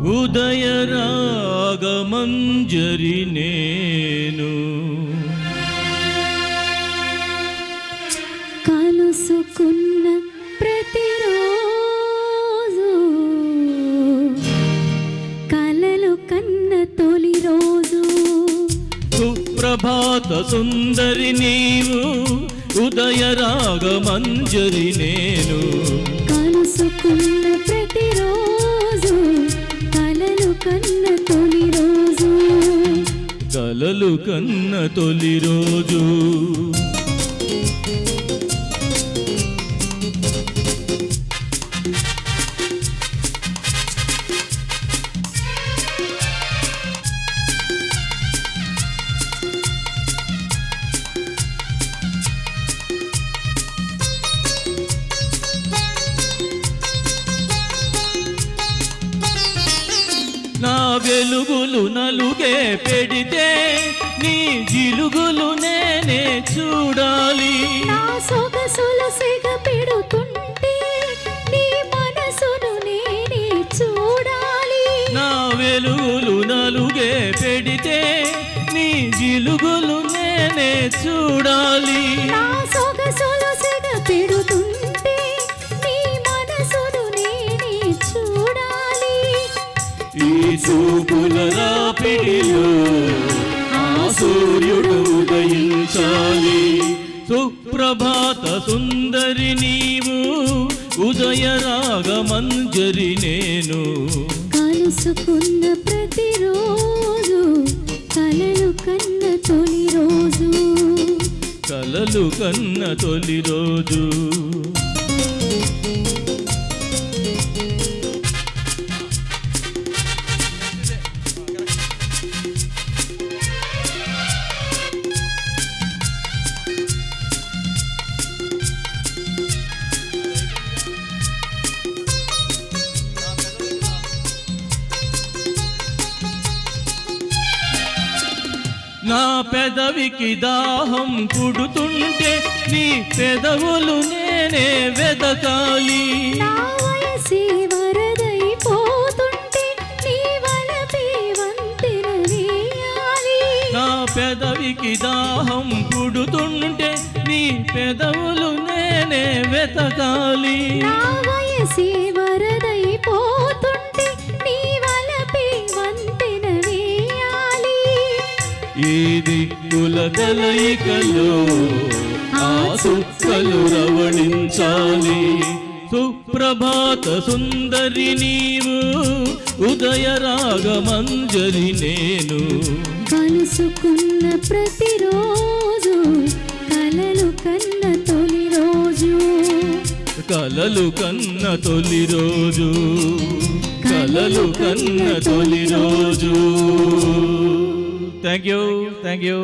ఉదయ రాగమంజరి నేను కలుసుకున్న ప్రతిరోజు కలలు కన్న తొలి రోజు సుప్రభాత సుందరి నీవు ఉదయ రాగమంజరి నేను కలుసుకున్న ప్రతిరోజు కలలు కన్న తొలి రోజు కలలు కన్న తొలి రోజు నా వెలుగులు నలుగే పెడితే నీ జిలుగులు నేనే చూడాలి నా సొగసులు సిగ పెడుతుంటే నీ మనసును నేనే చూడాలి నా వెలుగులు నలుగే పెడితే నీ జిలుగులు నేనే చూడాలి నా సొగసులు సిగ పెడుతుంటే నీ మనసును నేనే చూడాలి ఈ చూపుల రాపిడిలో ఆ సూర్యుడు ఉదయించాలి సుప్రభాత సుందరి నీవు ఉదయ రాగమంజరి నేను కలుసుకున్న ప్రతిరోజు కలలు కన్న తొలి రోజు కలలు కన్న తొలి రోజు నా పెదవికి దాహం పుడుతుంటే నీ పెదవులు నేనే వెదకాలి నా వయసే వరదైపోతుంటే నీ వలపే వంతెన వేయాలి నా పెదవికి దాహం పుడుతుంటే నీ పెదవులు నేనే వెతకాలి నా వయసే వరదైపోతుంటే నీ వలపే వంతెన వేయాలి ఈ దిక్కుల కలయికలో ఆ సుక్కలు రవణించాలి సుప్రభాత సుందరి నీవు ఉదయ రాగమంజరి నేను కలుసుకున్న ప్రతిరోజు కలలు కన్న తొలి రోజు కలలు కన్న తొలి రోజు కలలు కన్న తొలి రోజు థ్యాంక్ యూ